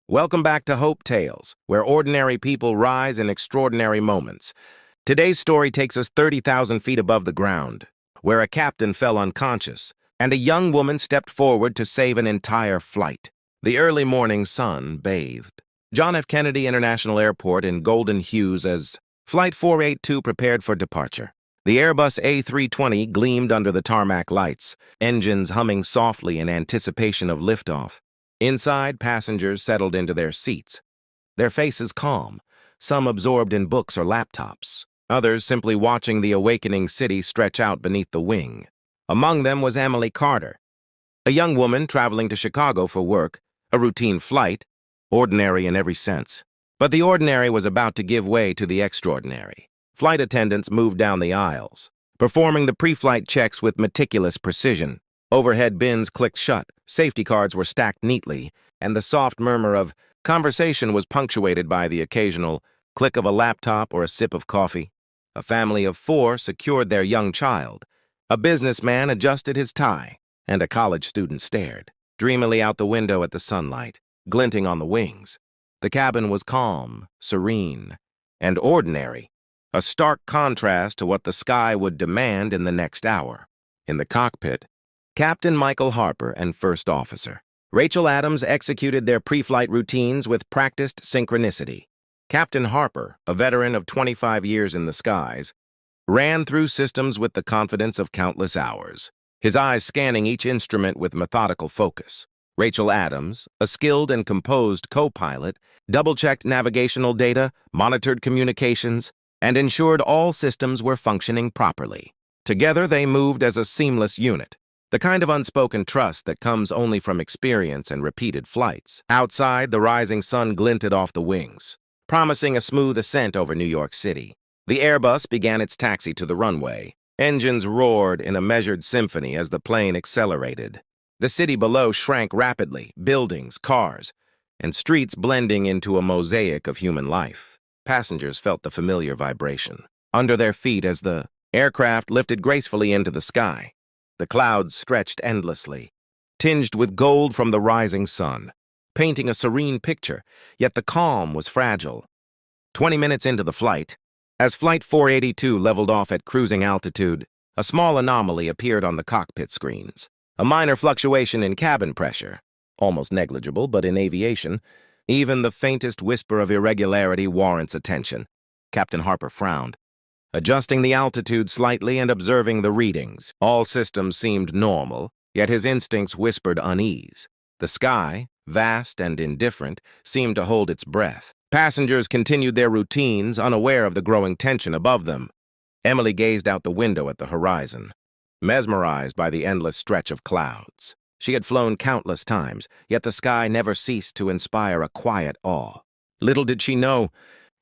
Welcome back to Hopetales, where ordinary people rise in extraordinary moments. Today's story takes us 30,000 feet above the ground, where a captain fell unconscious, and a young woman stepped forward to save an entire flight. The early morning sun bathed John F. Kennedy International Airport in golden hues as Flight 482 prepared for departure. The Airbus A320 gleamed under the tarmac lights, engines humming softly in anticipation of liftoff. Inside, passengers settled into their seats, their faces calm, some absorbed in books or laptops, others simply watching the awakening city stretch out beneath the wing. Among them was Emily Carter, a young woman traveling to Chicago for work, a routine flight, ordinary in every sense. But the ordinary was about to give way to the extraordinary. Flight attendants moved down the aisles, performing the pre-flight checks with meticulous precision. Overhead bins clicked shut, safety cards were stacked neatly, and the soft murmur of conversation was punctuated by the occasional click of a laptop or a sip of coffee. A family of 4 secured their young child. A businessman adjusted his tie, and a college student stared dreamily out the window at the sunlight, glinting on the wings. The cabin was calm, serene, and ordinary, a stark contrast to what the sky would demand in the next hour. In the cockpit, Captain Michael Harper and First Officer Rachel Adams executed their pre-flight routines with practiced synchronicity. Captain Harper, a veteran of 25 years in the skies, ran through systems with the confidence of countless hours, his eyes scanning each instrument with methodical focus. Rachel Adams, a skilled and composed co-pilot, double-checked navigational data, monitored communications, and ensured all systems were functioning properly. Together, they moved as a seamless unit, the kind of unspoken trust that comes only from experience and repeated flights. Outside, the rising sun glinted off the wings, promising a smooth ascent over New York City. The Airbus began its taxi to the runway. Engines roared in a measured symphony as the plane accelerated. The city below shrank rapidly, buildings, cars, and streets blending into a mosaic of human life. Passengers felt the familiar vibration under their feet as the aircraft lifted gracefully into the sky. The clouds stretched endlessly, tinged with gold from the rising sun, painting a serene picture, yet the calm was fragile. 20 minutes into the flight, as Flight 482 leveled off at cruising altitude, a small anomaly appeared on the cockpit screens. A minor fluctuation in cabin pressure, almost negligible, but in aviation, even the faintest whisper of irregularity warrants attention. Captain Harper frowned, adjusting the altitude slightly and observing the readings. All systems seemed normal, yet his instincts whispered unease. The sky, vast and indifferent, seemed to hold its breath. Passengers continued their routines, unaware of the growing tension above them. Emily gazed out the window at the horizon, mesmerized by the endless stretch of clouds. She had flown countless times, yet the sky never ceased to inspire a quiet awe. Little did she know,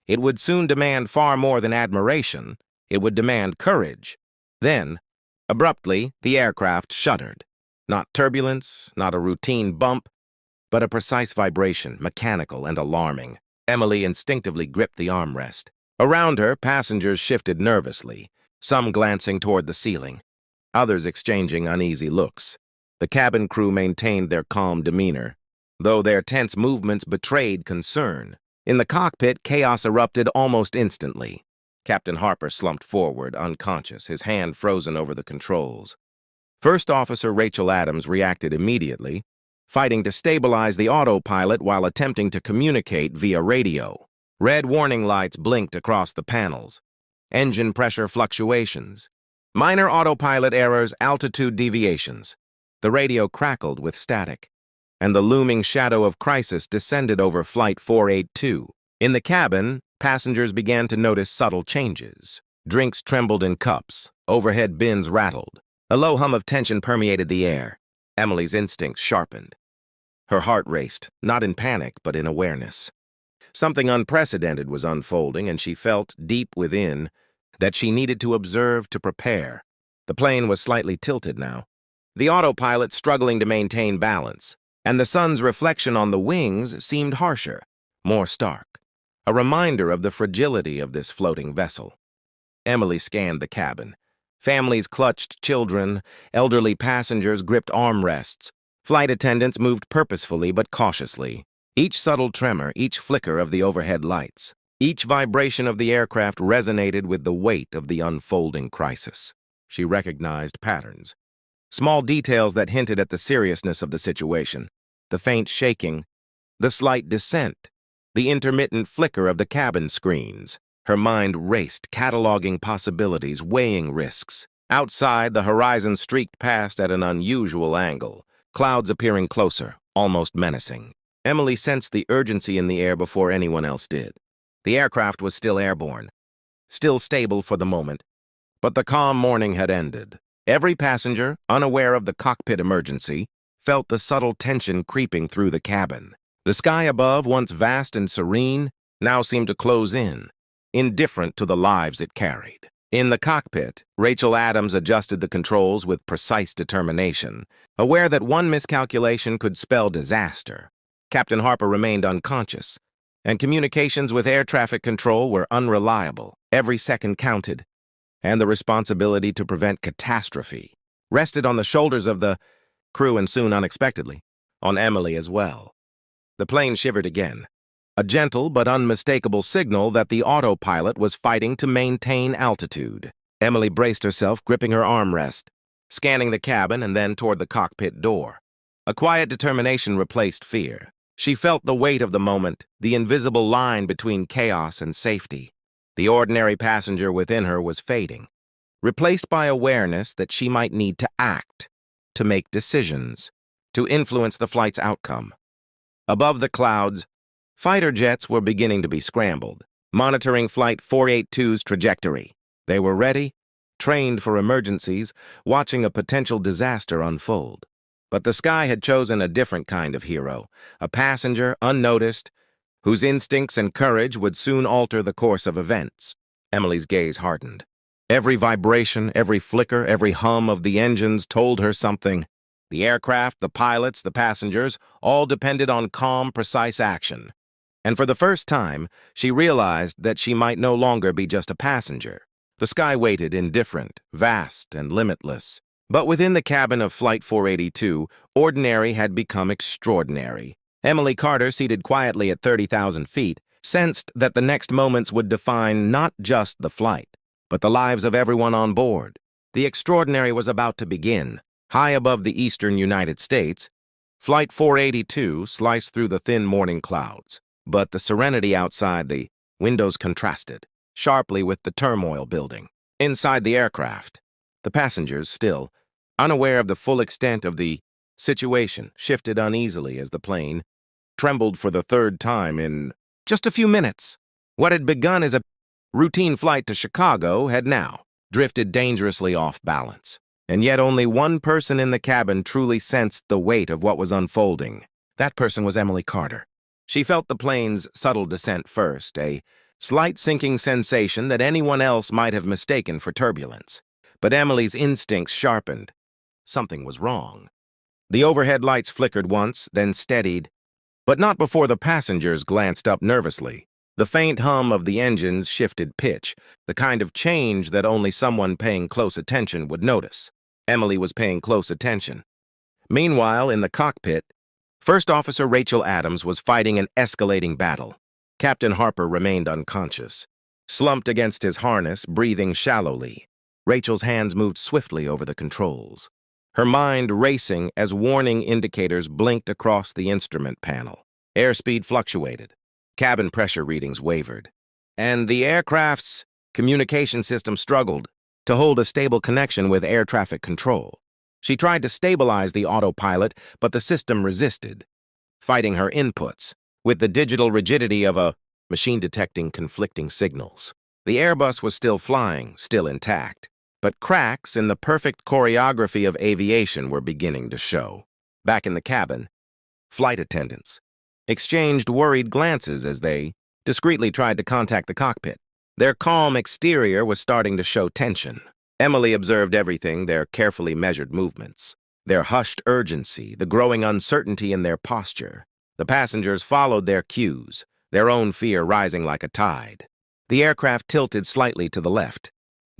it would soon demand far more than admiration. It would demand courage. Then, abruptly, the aircraft shuddered. Not turbulence, not a routine bump, but a precise vibration, mechanical and alarming. Emily instinctively gripped the armrest. Around her, passengers shifted nervously, some glancing toward the ceiling, others exchanging uneasy looks. The cabin crew maintained their calm demeanor, though their tense movements betrayed concern. In the cockpit, chaos erupted almost instantly. Captain Harper slumped forward, unconscious, his hand frozen over the controls. First Officer Rachel Adams reacted immediately, fighting to stabilize the autopilot while attempting to communicate via radio. Red warning lights blinked across the panels. Engine pressure fluctuations. Minor autopilot errors, altitude deviations. The radio crackled with static, and the looming shadow of crisis descended over Flight 482. In the cabin, passengers began to notice subtle changes. Drinks trembled in cups, overhead bins rattled. A low hum of tension permeated the air. Emily's instincts sharpened. Her heart raced, not in panic, but in awareness. Something unprecedented was unfolding, and she felt, deep within, that she needed to observe, to prepare. The plane was slightly tilted now, the autopilot struggling to maintain balance, and the sun's reflection on the wings seemed harsher, more stark, a reminder of the fragility of this floating vessel. Emily scanned the cabin. Families clutched children, elderly passengers gripped armrests. Flight attendants moved purposefully but cautiously. Each subtle tremor, each flicker of the overhead lights, each vibration of the aircraft resonated with the weight of the unfolding crisis. She recognized patterns. Small details that hinted at the seriousness of the situation. The faint shaking, the slight descent, the intermittent flicker of the cabin screens. Her mind raced, cataloging possibilities, weighing risks. Outside, the horizon streaked past at an unusual angle, clouds appearing closer, almost menacing. Emily sensed the urgency in the air before anyone else did. The aircraft was still airborne, still stable for the moment, but the calm morning had ended. Every passenger, unaware of the cockpit emergency, felt the subtle tension creeping through the cabin. The sky above, once vast and serene, now seemed to close in, indifferent to the lives it carried. In the cockpit, Rachel Adams adjusted the controls with precise determination, aware that one miscalculation could spell disaster. Captain Harper remained unconscious, and communications with air traffic control were unreliable. Every second counted, and the responsibility to prevent catastrophe rested on the shoulders of the crew and soon, unexpectedly, on Emily as well. The plane shivered again, a gentle but unmistakable signal that the autopilot was fighting to maintain altitude. Emily braced herself, gripping her armrest, scanning the cabin and then toward the cockpit door. A quiet determination replaced fear. She felt the weight of the moment, the invisible line between chaos and safety. The ordinary passenger within her was fading, replaced by awareness that she might need to act, to make decisions, to influence the flight's outcome. Above the clouds, fighter jets were beginning to be scrambled, monitoring Flight 482's trajectory. They were ready, trained for emergencies, watching a potential disaster unfold. But the sky had chosen a different kind of hero, a passenger, unnoticed, whose instincts and courage would soon alter the course of events. Emily's gaze hardened. Every vibration, every flicker, every hum of the engines told her something. The aircraft, the pilots, the passengers, all depended on calm, precise action. And for the first time, she realized that she might no longer be just a passenger. The sky waited, indifferent, vast, and limitless. But within the cabin of Flight 482, ordinary had become extraordinary. Emily Carter, seated quietly at 30,000 feet, sensed that the next moments would define not just the flight, but the lives of everyone on board. The extraordinary was about to begin. High above the eastern United States, Flight 482 sliced through the thin morning clouds, but the serenity outside the windows contrasted sharply with the turmoil building. Inside the aircraft, the passengers, still unaware of the full extent of the situation, shifted uneasily as the plane trembled for the third time in just a few minutes. What had begun as a routine flight to Chicago had now drifted dangerously off balance. And yet only one person in the cabin truly sensed the weight of what was unfolding. That person was Emily Carter. She felt the plane's subtle descent first, a slight sinking sensation that anyone else might have mistaken for turbulence. But Emily's instincts sharpened. Something was wrong. The overhead lights flickered once, then steadied, but not before the passengers glanced up nervously. The faint hum of the engines shifted pitch, the kind of change that only someone paying close attention would notice. Emily was paying close attention. Meanwhile, in the cockpit, First Officer Rachel Adams was fighting an escalating battle. Captain Harper remained unconscious, slumped against his harness, breathing shallowly. Rachel's hands moved swiftly over the controls, her mind racing as warning indicators blinked across the instrument panel. Airspeed fluctuated, cabin pressure readings wavered, and the aircraft's communication system struggled to hold a stable connection with air traffic control. She tried to stabilize the autopilot, but the system resisted, fighting her inputs with the digital rigidity of a machine detecting conflicting signals. The Airbus was still flying, still intact, but cracks in the perfect choreography of aviation were beginning to show. Back in the cabin, flight attendants exchanged worried glances as they discreetly tried to contact the cockpit. Their calm exterior was starting to show tension. Emily observed everything, their carefully measured movements, their hushed urgency, the growing uncertainty in their posture. The passengers followed their cues, their own fear rising like a tide. The aircraft tilted slightly to the left,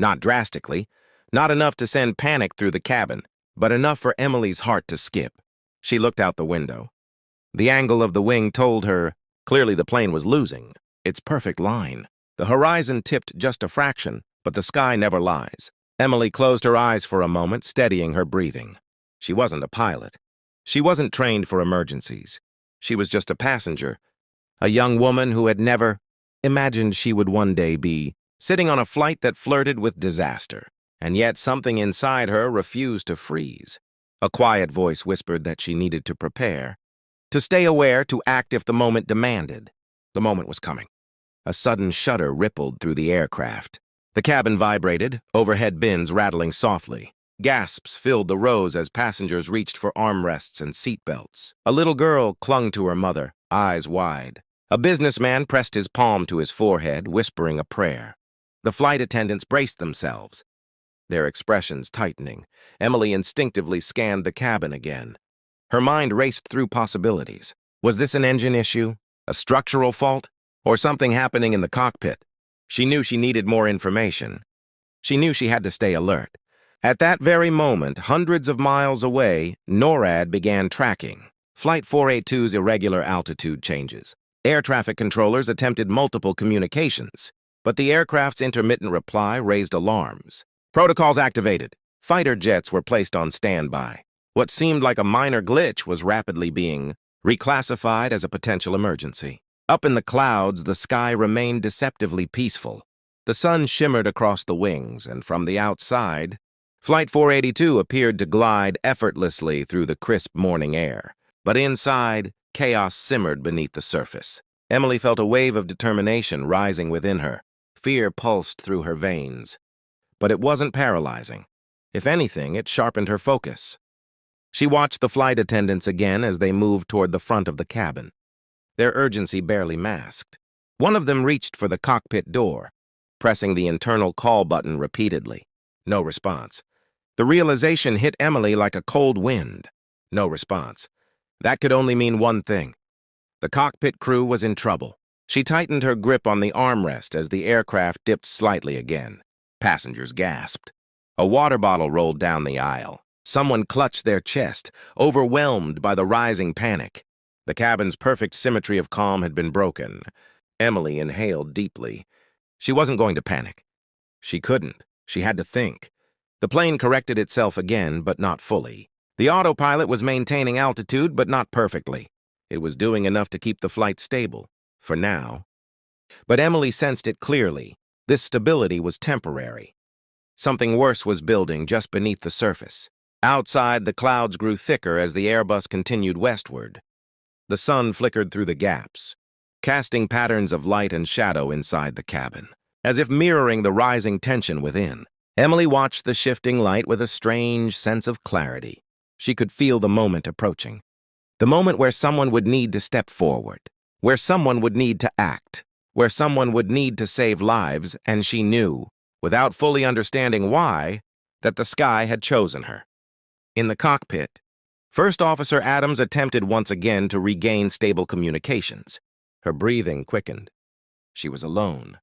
Not drastically, not enough to send panic through the cabin, but enough for Emily's heart to skip. She looked out the window. The angle of the wing told her clearly the plane was losing its perfect line. The horizon tipped just a fraction, but the sky never lies. Emily closed her eyes for a moment, steadying her breathing. She wasn't a pilot. She wasn't trained for emergencies. She was just a passenger, a young woman who had never imagined she would one day be sitting on a flight that flirted with disaster. And yet something inside her refused to freeze. A quiet voice whispered that she needed to prepare, to stay aware, to act if the moment demanded. The moment was coming. A sudden shudder rippled through the aircraft. The cabin vibrated, overhead bins rattling softly. Gasps filled the rows as passengers reached for armrests and seatbelts. A little girl clung to her mother, eyes wide. A businessman pressed his palm to his forehead, whispering a prayer. The flight attendants braced themselves, their expressions tightening. Emily instinctively scanned the cabin again. Her mind raced through possibilities. Was this an engine issue? A structural fault? Or something happening in the cockpit? She knew she needed more information. She knew she had to stay alert. At that very moment, hundreds of miles away, NORAD began tracking Flight 482's irregular altitude changes. Air traffic controllers attempted multiple communications, but the aircraft's intermittent reply raised alarms. Protocols activated. Fighter jets were placed on standby. What seemed like a minor glitch was rapidly being reclassified as a potential emergency. Up in the clouds, the sky remained deceptively peaceful. The sun shimmered across the wings, and from the outside, Flight 482 appeared to glide effortlessly through the crisp morning air. But inside, chaos simmered beneath the surface. Emily felt a wave of determination rising within her. Fear pulsed through her veins. But it wasn't paralyzing. If anything, it sharpened her focus. She watched the flight attendants again as they moved toward the front of the cabin, their urgency barely masked. One of them reached for the cockpit door, pressing the internal call button repeatedly. No response. The realization hit Emily like a cold wind. No response. That could only mean one thing. The cockpit crew was in trouble. She tightened her grip on the armrest as the aircraft dipped slightly again. Passengers gasped. A water bottle rolled down the aisle. Someone clutched their chest, overwhelmed by the rising panic. The cabin's perfect symmetry of calm had been broken. Emily inhaled deeply. She wasn't going to panic. She couldn't. She had to think. The plane corrected itself again, but not fully. The autopilot was maintaining altitude, but not perfectly. It was doing enough to keep the flight stable, for now. But Emily sensed it clearly. This stability was temporary. Something worse was building just beneath the surface. Outside, the clouds grew thicker as the Airbus continued westward. The sun flickered through the gaps, casting patterns of light and shadow inside the cabin, as if mirroring the rising tension within. Emily watched the shifting light with a strange sense of clarity. She could feel the moment approaching. The moment where someone would need to step forward, where someone would need to act, where someone would need to save lives, and she knew, without fully understanding why, that the sky had chosen her. In the cockpit, First Officer Adams attempted once again to regain stable communications. Her breathing quickened. She was alone,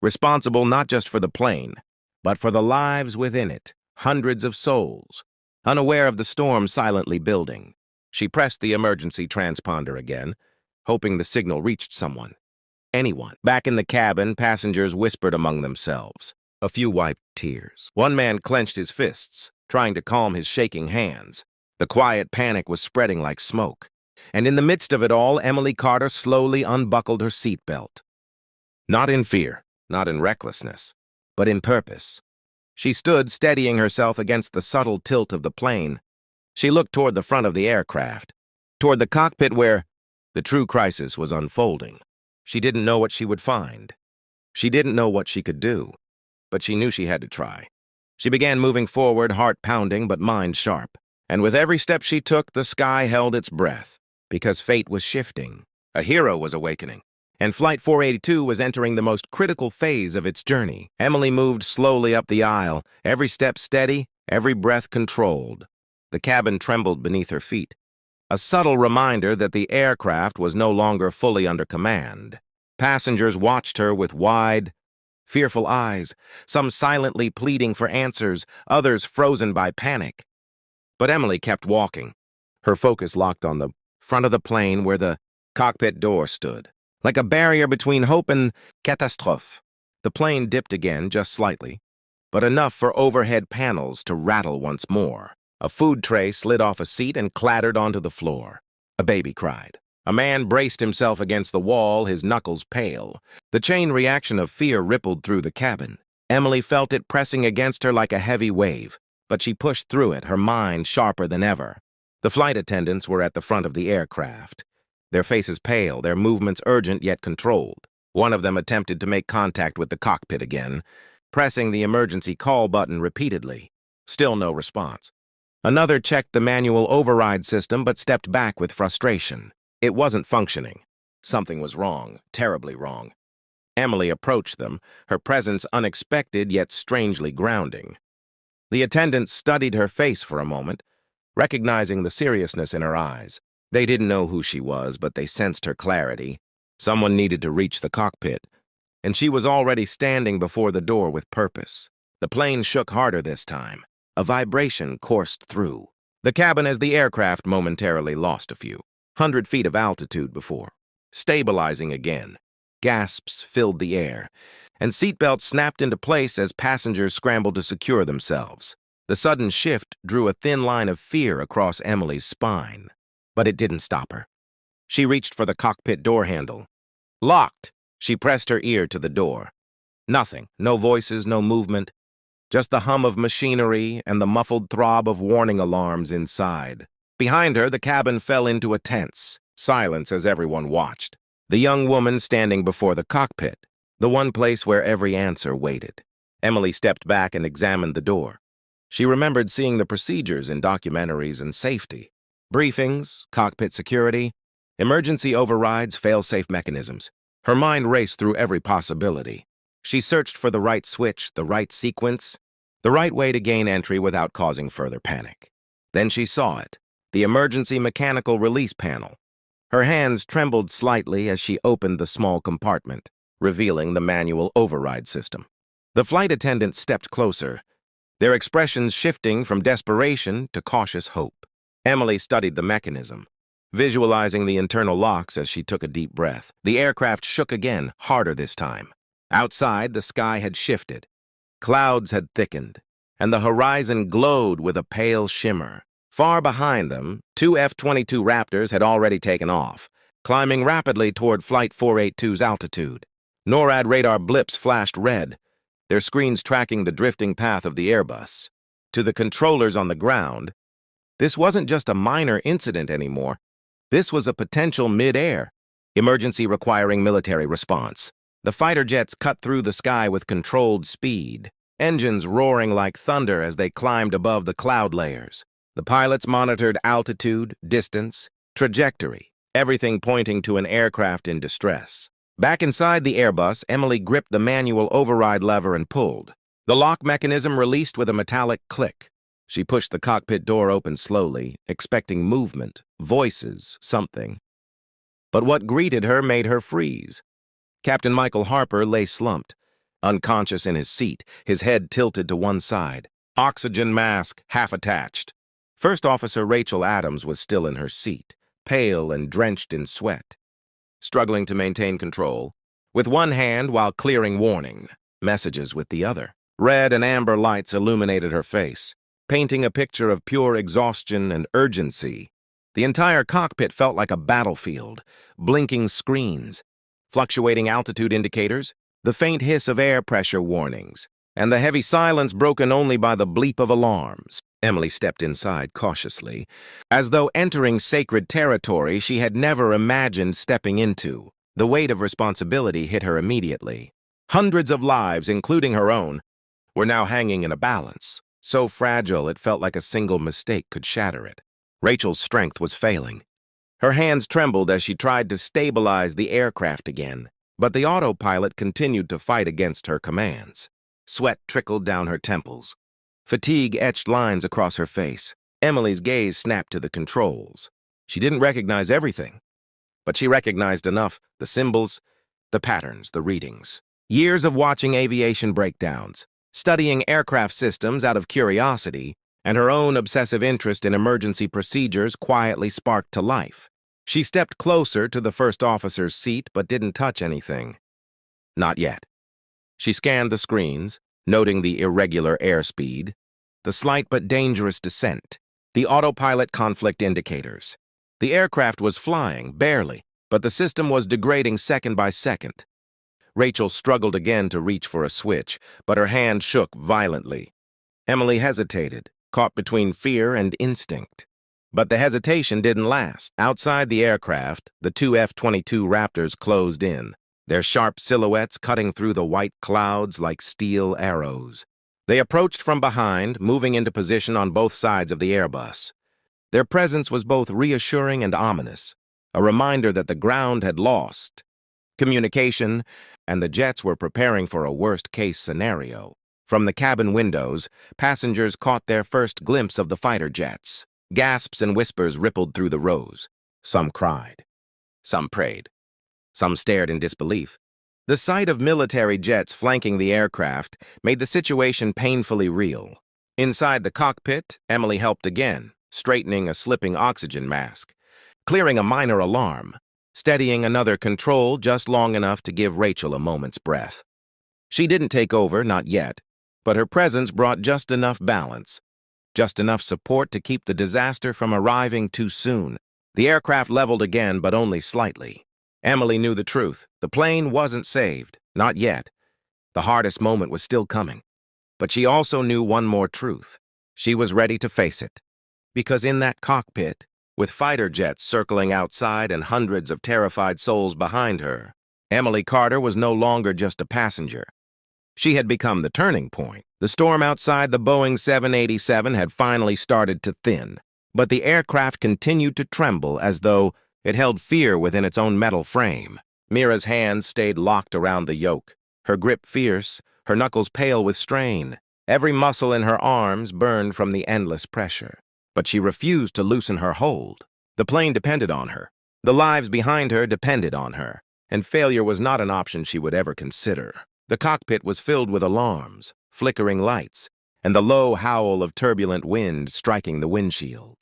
responsible not just for the plane, but for the lives within it, hundreds of souls. Unaware of the storm silently building, she pressed the emergency transponder again, hoping the signal reached someone. Anyone. Back in the cabin, passengers whispered among themselves. A few wiped tears. One man clenched his fists, trying to calm his shaking hands. The quiet panic was spreading like smoke. And in the midst of it all, Emily Carter slowly unbuckled her seatbelt. Not in fear, not in recklessness, but in purpose. She stood, steadying herself against the subtle tilt of the plane. She looked toward the front of the aircraft, toward the cockpit where the true crisis was unfolding. She didn't know what she would find. She didn't know what she could do, but she knew she had to try. She began moving forward, heart pounding but mind sharp. And with every step she took, the sky held its breath, because fate was shifting. A hero was awakening, and Flight 482 was entering the most critical phase of its journey. Emily moved slowly up the aisle, every step steady, every breath controlled. The cabin trembled beneath her feet, a subtle reminder that the aircraft was no longer fully under command. Passengers watched her with wide, fearful eyes, some silently pleading for answers, others frozen by panic. But Emily kept walking, her focus locked on the front of the plane where the cockpit door stood, like a barrier between hope and catastrophe. The plane dipped again, just slightly, but enough for overhead panels to rattle once more. A food tray slid off a seat and clattered onto the floor. A baby cried. A man braced himself against the wall, his knuckles pale. The chain reaction of fear rippled through the cabin. Emily felt it pressing against her like a heavy wave, but she pushed through it, her mind sharper than ever. The flight attendants were at the front of the aircraft, their faces pale, their movements urgent yet controlled. One of them attempted to make contact with the cockpit again, pressing the emergency call button repeatedly. Still no response. Another checked the manual override system but stepped back with frustration. It wasn't functioning. Something was wrong, terribly wrong. Emily approached them, her presence unexpected yet strangely grounding. The attendants studied her face for a moment, recognizing the seriousness in her eyes. They didn't know who she was, but they sensed her clarity. Someone needed to reach the cockpit, and she was already standing before the door with purpose. The plane shook harder this time. A vibration coursed through the cabin as the aircraft momentarily lost a few 100 feet of altitude before stabilizing again. Gasps filled the air, and seatbelts snapped into place as passengers scrambled to secure themselves. The sudden shift drew a thin line of fear across Emily's spine, but it didn't stop her. She reached for the cockpit door handle. Locked! She pressed her ear to the door. Nothing, no voices, no movement, just the hum of machinery and the muffled throb of warning alarms inside. Behind her, the cabin fell into a tense silence as everyone watched. The young woman standing before the cockpit, the one place where every answer waited. Emily stepped back and examined the door. She remembered seeing the procedures in documentaries and safety. Briefings, cockpit security, emergency overrides, fail-safe mechanisms. Her mind raced through every possibility. She searched for the right switch, the right sequence, the right way to gain entry without causing further panic. Then she saw it, the emergency mechanical release panel. Her hands trembled slightly as she opened the small compartment, revealing the manual override system. The flight attendants stepped closer, their expressions shifting from desperation to cautious hope. Emily studied the mechanism, visualizing the internal locks as she took a deep breath. The aircraft shook again, harder this time. Outside, the sky had shifted. Clouds had thickened, and the horizon glowed with a pale shimmer. Far behind them, 2 F-22 Raptors had already taken off, climbing rapidly toward Flight 482's altitude. NORAD radar blips flashed red, their screens tracking the drifting path of the Airbus. To the controllers on the ground, this wasn't just a minor incident anymore. This was a potential mid-air emergency requiring military response. The fighter jets cut through the sky with controlled speed, engines roaring like thunder as they climbed above the cloud layers. The pilots monitored altitude, distance, trajectory, everything pointing to an aircraft in distress. Back inside the Airbus, Emily gripped the manual override lever and pulled. The lock mechanism released with a metallic click. She pushed the cockpit door open slowly, expecting movement, voices, something. But what greeted her made her freeze. Captain Michael Harper lay slumped, unconscious in his seat, his head tilted to one side, oxygen mask half attached. First Officer Rachel Adams was still in her seat, pale and drenched in sweat, struggling to maintain control, with one hand while clearing warning messages with the other. Red and amber lights illuminated her face, painting a picture of pure exhaustion and urgency. The entire cockpit felt like a battlefield, blinking screens, fluctuating altitude indicators, the faint hiss of air pressure warnings, and the heavy silence broken only by the bleep of alarms. Emily stepped inside cautiously, as though entering sacred territory she had never imagined stepping into. The weight of responsibility hit her immediately. Hundreds of lives, including her own, were now hanging in a balance, so fragile it felt like a single mistake could shatter it. Rachel's strength was failing. Her hands trembled as she tried to stabilize the aircraft again, but the autopilot continued to fight against her commands. Sweat trickled down her temples. Fatigue etched lines across her face. Emily's gaze snapped to the controls. She didn't recognize everything, but she recognized enough: the symbols, the patterns, the readings. Years of watching aviation breakdowns, studying aircraft systems out of curiosity, and her own obsessive interest in emergency procedures quietly sparked to life. She stepped closer to the first officer's seat but didn't touch anything. Not yet. She scanned the screens, noting the irregular airspeed, the slight but dangerous descent, the autopilot conflict indicators. The aircraft was flying, barely, but the system was degrading second by second. Rachel struggled again to reach for a switch, but her hand shook violently. Emily hesitated, caught between fear and instinct. But the hesitation didn't last. Outside the aircraft, the two F-22 Raptors closed in, their sharp silhouettes cutting through the white clouds like steel arrows. They approached from behind, moving into position on both sides of the Airbus. Their presence was both reassuring and ominous, a reminder that the ground had lost communication, and the jets were preparing for a worst-case scenario. From the cabin windows, passengers caught their first glimpse of the fighter jets. Gasps and whispers rippled through the rows. Some cried. Some prayed. Some stared in disbelief. The sight of military jets flanking the aircraft made the situation painfully real. Inside the cockpit, Emily helped again, straightening a slipping oxygen mask, clearing a minor alarm, steadying another control just long enough to give Rachel a moment's breath. She didn't take over, not yet, but her presence brought just enough balance, just enough support to keep the disaster from arriving too soon. The aircraft leveled again, but only slightly. Emily knew the truth. The plane wasn't saved, not yet. The hardest moment was still coming. But she also knew one more truth. She was ready to face it. Because in that cockpit, with fighter jets circling outside and hundreds of terrified souls behind her, Emily Carter was no longer just a passenger. She had become the turning point. The storm outside the Boeing 787 had finally started to thin, but the aircraft continued to tremble as though it held fear within its own metal frame. Mira's hands stayed locked around the yoke, her grip fierce, her knuckles pale with strain. Every muscle in her arms burned from the endless pressure. But she refused to loosen her hold. The plane depended on her. The lives behind her depended on her, and failure was not an option she would ever consider. The cockpit was filled with alarms, flickering lights, and the low howl of turbulent wind striking the windshield.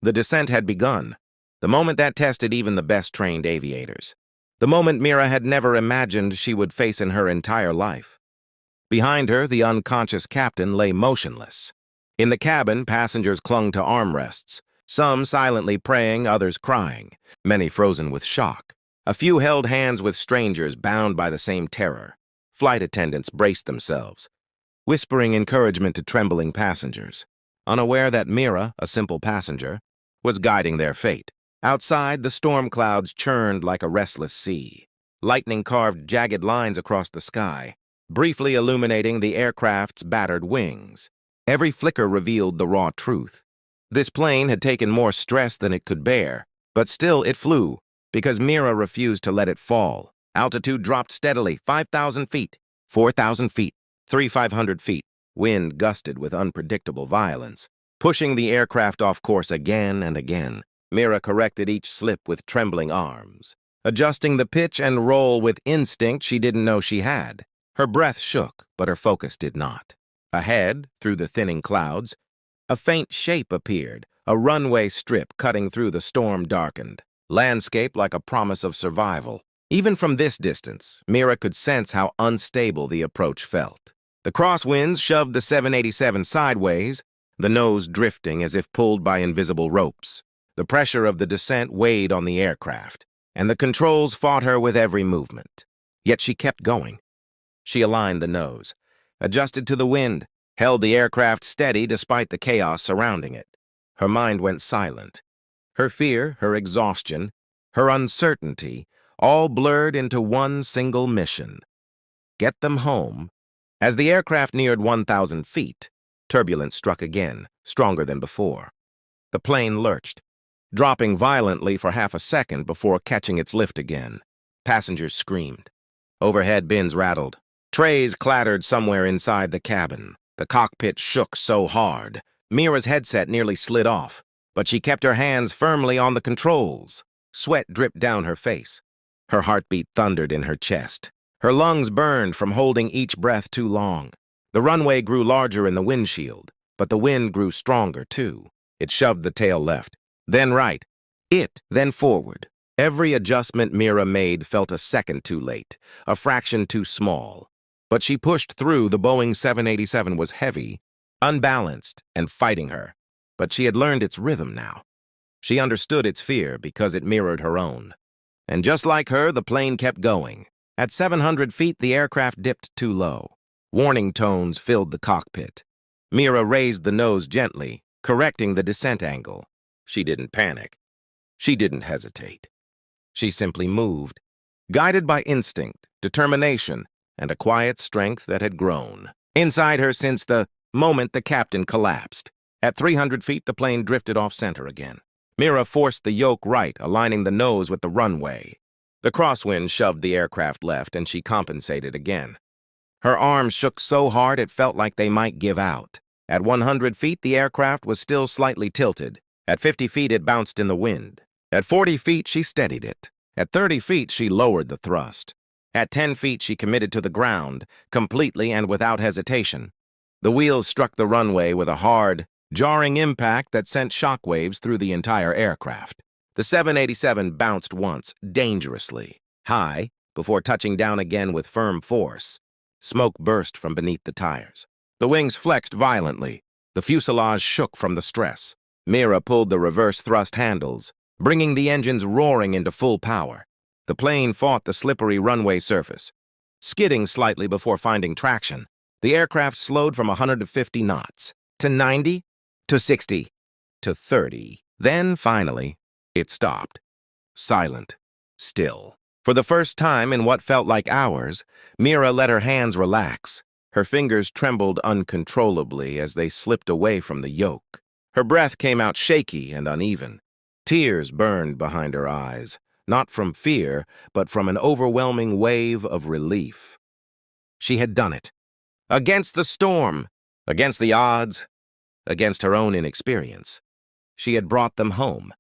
The descent had begun, the moment that tested even the best-trained aviators. The moment Mira had never imagined she would face in her entire life. Behind her, the unconscious captain lay motionless. In the cabin, passengers clung to armrests, some silently praying, others crying, many frozen with shock. A few held hands with strangers bound by the same terror. Flight attendants braced themselves, whispering encouragement to trembling passengers, unaware that Mira, a simple passenger, was guiding their fate. Outside, the storm clouds churned like a restless sea. Lightning carved jagged lines across the sky, briefly illuminating the aircraft's battered wings. Every flicker revealed the raw truth. This plane had taken more stress than it could bear, but still it flew, because Mira refused to let it fall. Altitude dropped steadily, 5,000 feet, 4,000 feet, 3,500 feet. Wind gusted with unpredictable violence, pushing the aircraft off course again and again. Mira corrected each slip with trembling arms, adjusting the pitch and roll with instinct she didn't know she had. Her breath shook, but her focus did not. Ahead, through the thinning clouds, a faint shape appeared, a runway strip cutting through the storm darkened, landscape like a promise of survival. Even from this distance, Mira could sense how unstable the approach felt. The crosswinds shoved the 787 sideways, the nose drifting as if pulled by invisible ropes. The pressure of the descent weighed on the aircraft, and the controls fought her with every movement. Yet she kept going. She aligned the nose, adjusted to the wind, held the aircraft steady despite the chaos surrounding it. Her mind went silent. Her fear, her exhaustion, her uncertainty, all blurred into one single mission. Get them home. As the aircraft neared 1,000 feet, turbulence struck again, stronger than before. The plane lurched, dropping violently for half a second before catching its lift again. Passengers screamed. Overhead bins rattled. Trays clattered somewhere inside the cabin. The cockpit shook so hard, Mira's headset nearly slid off, but she kept her hands firmly on the controls. Sweat dripped down her face. Her heartbeat thundered in her chest. Her lungs burned from holding each breath too long. The runway grew larger in the windshield, but the wind grew stronger too. It shoved the tail left, then right, then forward. Every adjustment Mira made felt a second too late, a fraction too small. But she pushed through. The Boeing 787 was heavy, unbalanced, and fighting her. But she had learned its rhythm now. She understood its fear because it mirrored her own. And just like her, the plane kept going. At 700 feet, the aircraft dipped too low. Warning tones filled the cockpit. Mira raised the nose gently, correcting the descent angle. She didn't panic. She didn't hesitate. She simply moved, guided by instinct, determination, and a quiet strength that had grown inside her since the moment the captain collapsed. At 300 feet, the plane drifted off-center again. Mira forced the yoke right, aligning the nose with the runway. The crosswind shoved the aircraft left, and she compensated again. Her arms shook so hard it felt like they might give out. At 100 feet, the aircraft was still slightly tilted. At 50 feet, it bounced in the wind. At 40 feet, she steadied it. At 30 feet, she lowered the thrust. At 10 feet, she committed to the ground, completely and without hesitation. The wheels struck the runway with a hard, jarring impact that sent shockwaves through the entire aircraft. The 787 bounced once, dangerously, high, before touching down again with firm force. Smoke burst from beneath the tires. The wings flexed violently. The fuselage shook from the stress. Mira pulled the reverse thrust handles, bringing the engines roaring into full power. The plane fought the slippery runway surface. Skidding slightly before finding traction, the aircraft slowed from 150 knots to 90, to 60, to 30. Then, finally, it stopped. Silent. Still. For the first time in what felt like hours, Mira let her hands relax. Her fingers trembled uncontrollably as they slipped away from the yoke. Her breath came out shaky and uneven. Tears burned behind her eyes, not from fear, but from an overwhelming wave of relief. She had done it. Against the storm, against the odds, against her own inexperience. She had brought them home.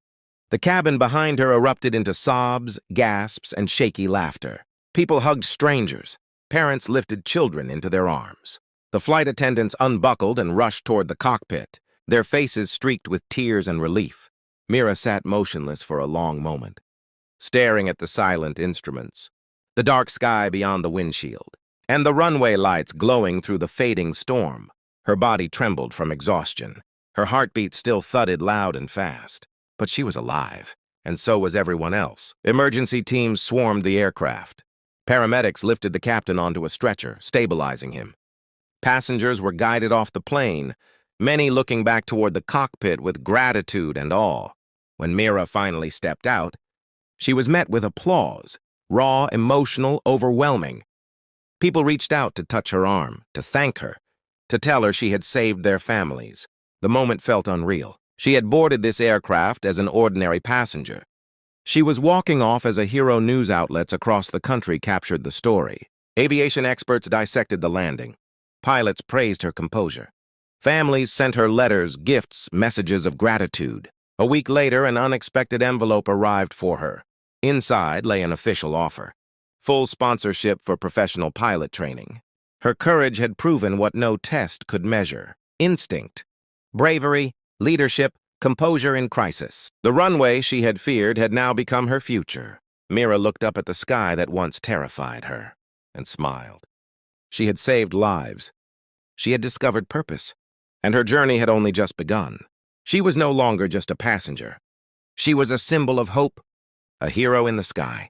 The cabin behind her erupted into sobs, gasps, and shaky laughter. People hugged strangers. Parents lifted children into their arms. The flight attendants unbuckled and rushed toward the cockpit, their faces streaked with tears and relief. Mira sat motionless for a long moment, staring at the silent instruments, the dark sky beyond the windshield, and the runway lights glowing through the fading storm. Her body trembled from exhaustion. Her heartbeat still thudded loud and fast. But she was alive, and so was everyone else. Emergency teams swarmed the aircraft. Paramedics lifted the captain onto a stretcher, stabilizing him. Passengers were guided off the plane, many looking back toward the cockpit with gratitude and awe. When Mira finally stepped out, she was met with applause, raw, emotional, overwhelming. People reached out to touch her arm, to thank her, to tell her she had saved their families. The moment felt unreal. She had boarded this aircraft as an ordinary passenger. She was walking off as a hero. News outlets across the country captured the story. Aviation experts dissected the landing. Pilots praised her composure. Families sent her letters, gifts, messages of gratitude. A week later, an unexpected envelope arrived for her. Inside lay an official offer: full sponsorship for professional pilot training. Her courage had proven what no test could measure: instinct, bravery, leadership, composure in crisis. The runway she had feared had now become her future. Mira looked up at the sky that once terrified her and smiled. She had saved lives. She had discovered purpose, and her journey had only just begun. She was no longer just a passenger. She was a symbol of hope, a hero in the sky.